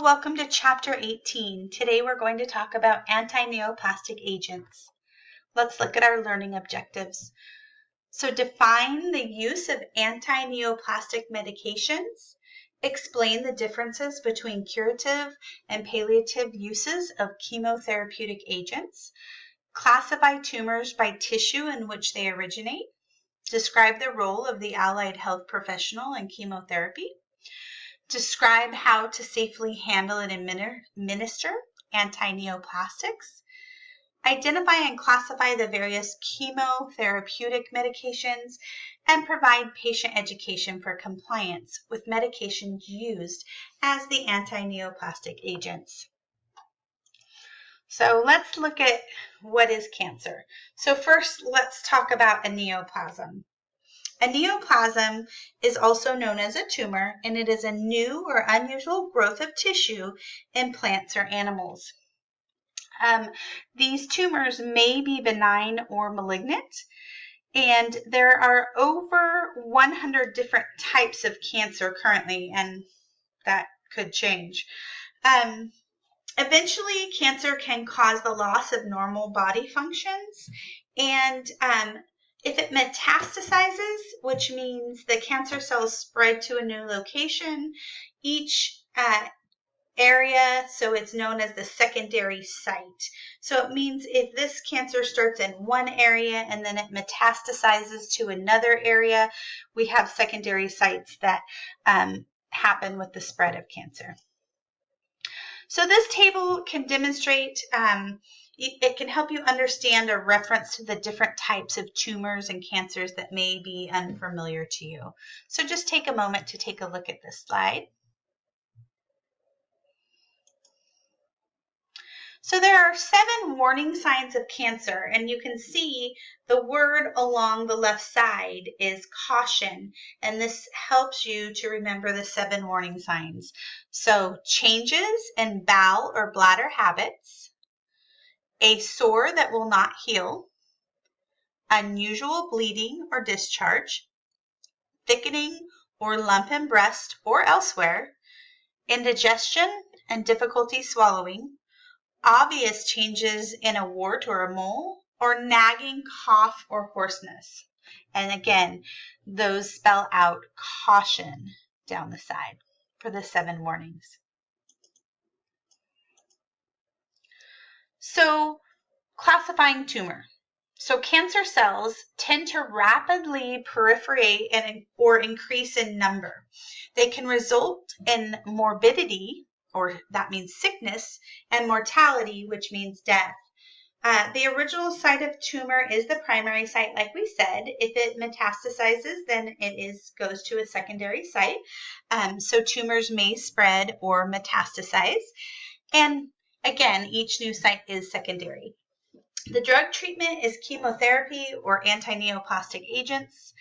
welcome to Chapter 18. Today we're going to talk about anti-neoplastic agents. Let's look at our learning objectives. So define the use of anti-neoplastic medications, explain the differences between curative and palliative uses of chemotherapeutic agents, classify tumors by tissue in which they originate, describe the role of the allied health professional in chemotherapy, describe how to safely handle and administer anti-neoplastics, identify and classify the various chemotherapeutic medications, and provide patient education for compliance with medications used as the anti-neoplastic agents. So let's look at what is cancer. So first, let's talk about a neoplasm. A neoplasm is also known as a tumor, and it is a new or unusual growth of tissue in plants or animals. These tumors may be benign or malignant, and there are over 100 different types of cancer currently, and that could change. Eventually, cancer can cause the loss of normal body functions, and if it metastasizes, which means the cancer cells spread to a new location, each area, so it's known as the secondary site. So it means if this cancer starts in one area and then it metastasizes to another area, we have secondary sites that happen with the spread of cancer. So this table can demonstrate it can help you understand a reference to the different types of tumors and cancers that may be unfamiliar to you. So just take a moment to take a look at this slide. So there are 7 warning signs of cancer, and you can see the word along the left side is caution, and this helps you to remember the 7 warning signs. So changes in bowel or bladder habits, a sore that will not heal, unusual bleeding or discharge, thickening or lump in breast or elsewhere, indigestion and difficulty swallowing, obvious changes in a wart or a mole, or nagging cough or hoarseness. And again, those spell out caution down the side for the 7 warnings. So, classifying tumor. So cancer cells tend to rapidly proliferate or increase in number. They can result in morbidity, or that means sickness, and mortality, which means death. The original site of tumor is the primary site, like we said. If it metastasizes, then it goes to a secondary site. So tumors may spread or metastasize. And again, each new site is secondary. The drug treatment is chemotherapy or anti-neoplastic agents.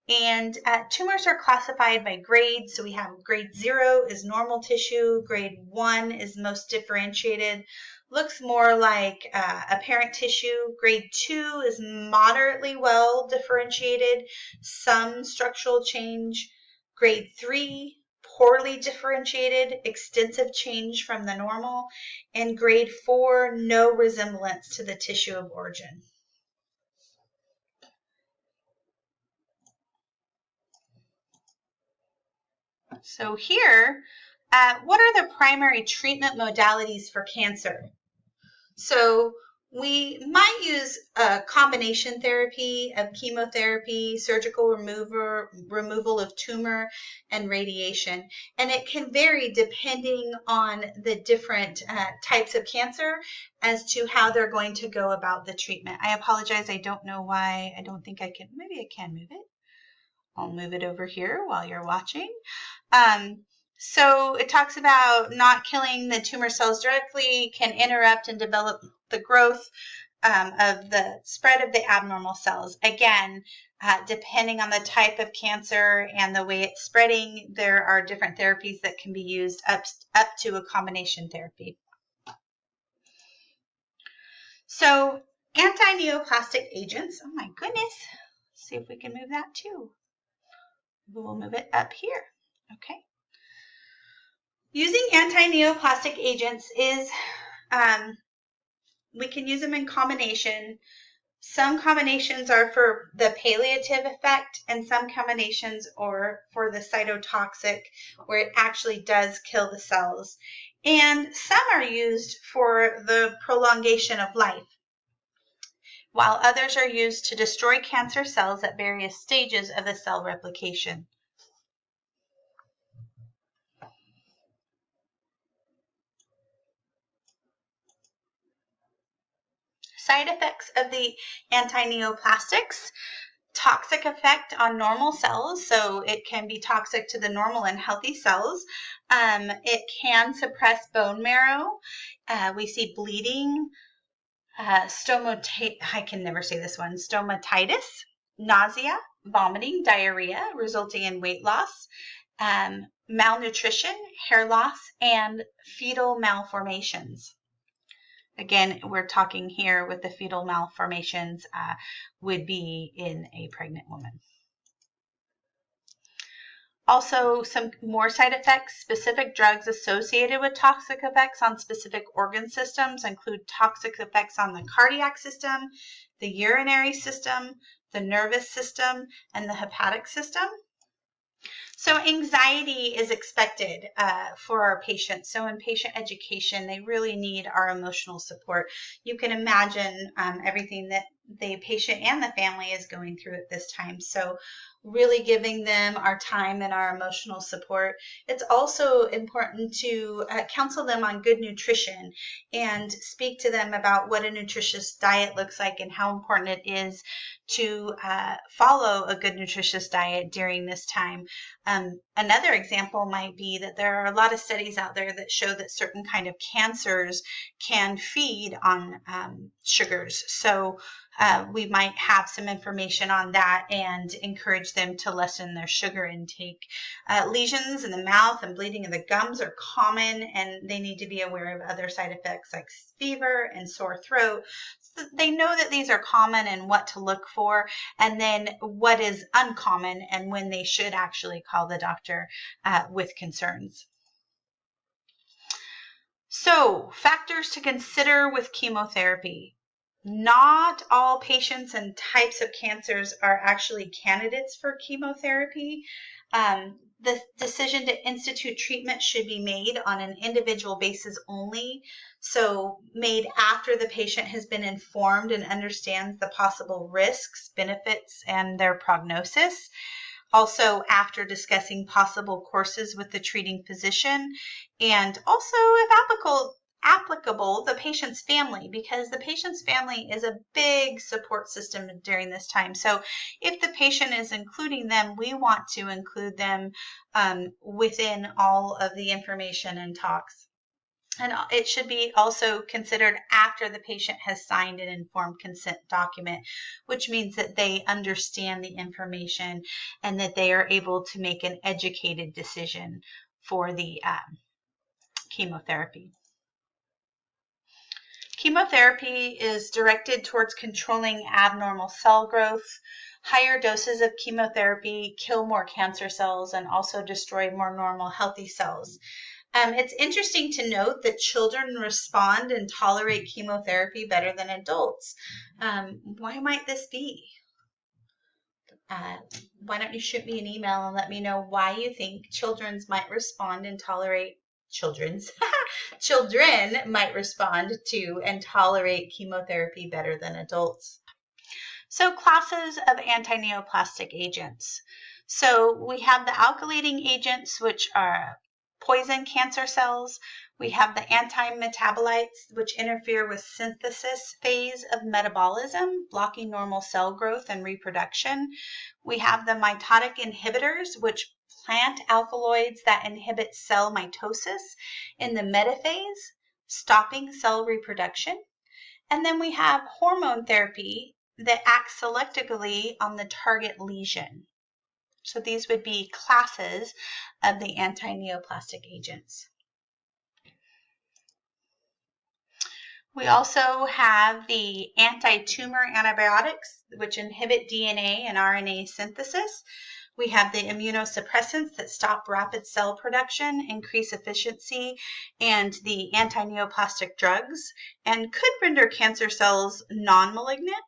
And tumors are classified by grades. So we have grade 0 is normal tissue. Grade 1 is most differentiated. Looks more like apparent tissue. Grade 2 is moderately well differentiated. Some structural change. Grade 3, poorly differentiated, extensive change from the normal. And grade 4, no resemblance to the tissue of origin. So here, what are the primary treatment modalities for cancer? So we might use a combination therapy of chemotherapy, surgical removal of tumor, and radiation. And it can vary depending on the different types of cancer as to how they're going to go about the treatment. I apologize, I don't know why. I don't think I can. Maybe I can move it. I'll move it over here while you're watching. So it talks about not killing the tumor cells directly can interrupt and develop the growth of the spread of the abnormal cells. Again, depending on the type of cancer and the way it's spreading, there are different therapies that can be used up to a combination therapy. So anti-neoplastic agents, oh my goodness, let's see if we can move that too. We'll move it up here. Okay. Using anti-neoplastic agents is, we can use them in combination. Some combinations are for the palliative effect, and some combinations are for the cytotoxic, where it actually does kill the cells. And some are used for the prolongation of life, while others are used to destroy cancer cells at various stages of the cell replication. Side effects of the anti-neoplastics: toxic effect on normal cells, so it can be toxic to the normal and healthy cells. It can suppress bone marrow. We see bleeding, I can never say this one, stomatitis, nausea, vomiting, diarrhea, resulting in weight loss, malnutrition, hair loss, and fetal malformations. Again, we're talking here with the fetal malformations would be in a pregnant woman. Also, some more side effects: specific drugs associated with toxic effects on specific organ systems include toxic effects on the cardiac system, the urinary system, the nervous system, and the hepatic system. So anxiety is expected for our patients. So in patient education, they really need our emotional support. You can imagine everything that the patient and the family is going through at this time. So really giving them our time and our emotional support. It's also important to counsel them on good nutrition and speak to them about what a nutritious diet looks like and how important it is to follow a good nutritious diet during this time. Another example might be that there are a lot of studies out there that show that certain kind of cancers can feed on sugars. So we might have some information on that and encourage them to lessen their sugar intake. Lesions in the mouth and bleeding in the gums are common, and they need to be aware of other side effects like fever and sore throat. So they know that these are common and what to look for, and then what is uncommon and when they should actually call the doctor with concerns. So, factors to consider with chemotherapy. Not all patients and types of cancers are actually candidates for chemotherapy. The decision to institute treatment should be made on an individual basis only, so made after the patient has been informed and understands the possible risks, benefits, and their prognosis. Also, after discussing possible courses with the treating physician, and also, if applicable, the patient's family, because the patient's family is a big support system during this time. So if the patient is including them, we want to include them within all of the information and talks. And it should be also considered after the patient has signed an informed consent document, which means that they understand the information and that they are able to make an educated decision for the chemotherapy. Chemotherapy is directed towards controlling abnormal cell growth. Higher doses of chemotherapy kill more cancer cells and also destroy more normal healthy cells. It's interesting to note that children respond and tolerate chemotherapy better than adults. Why might this be? Why don't you shoot me an email and let me know why you think children might respond and tolerate children might respond to and tolerate chemotherapy better than adults. So classes of anti-neoplastic agents. So we have the alkylating agents, which are poison cancer cells. We have the anti-metabolites, which interfere with synthesis phase of metabolism, blocking normal cell growth and reproduction. We have the mitotic inhibitors, which plant alkaloids that inhibit cell mitosis in the metaphase, stopping cell reproduction. And then we have hormone therapy that acts selectively on the target lesion. So these would be classes of the anti-neoplastic agents. We also have the anti-tumor antibiotics, which inhibit DNA and RNA synthesis. We have the immunosuppressants that stop rapid cell production, increase efficiency, and the anti-neoplastic drugs, and could render cancer cells non-malignant.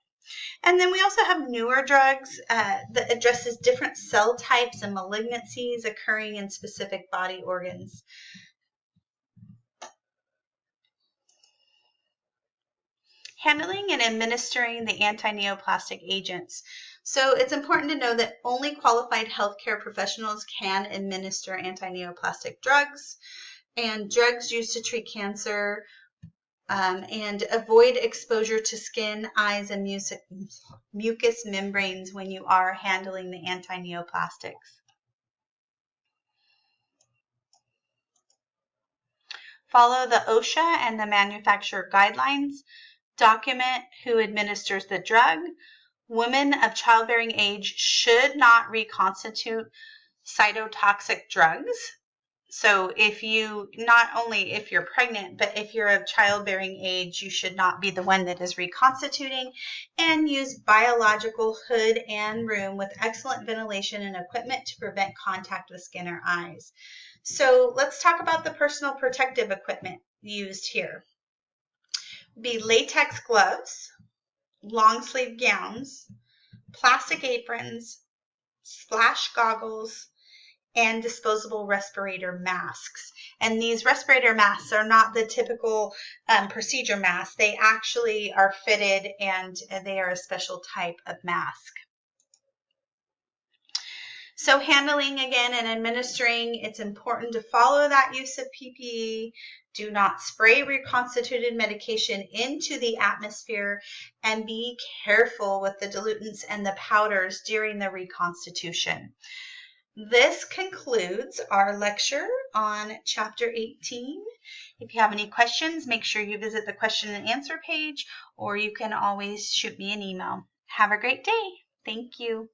And then we also have newer drugs that addresses different cell types and malignancies occurring in specific body organs. Handling and administering the anti-neoplastic agents. So it's important to know that only qualified healthcare professionals can administer anti-neoplastic drugs, and drugs used to treat cancer, and avoid exposure to skin, eyes, and mucous membranes when you are handling the anti-neoplastics. Follow the OSHA and the manufacturer guidelines. Document who administers the drug. Women of childbearing age should not reconstitute cytotoxic drugs. So not only if you're pregnant, but if you're of childbearing age, you should not be the one that is reconstituting, and use biological hood and room with excellent ventilation and equipment to prevent contact with skin or eyes. So let's talk about the personal protective equipment used here. Be latex gloves, long sleeve gowns, plastic aprons, splash goggles, and disposable respirator masks. And these respirator masks are not the typical procedure masks. They actually are fitted, and they are a special type of mask. So handling again and administering, it's important to follow that use of PPE. Do not spray reconstituted medication into the atmosphere, and be careful with the dilutants and the powders during the reconstitution. This concludes our lecture on Chapter 18. If you have any questions, make sure you visit the question and answer page, or you can always shoot me an email. Have a great day. Thank you.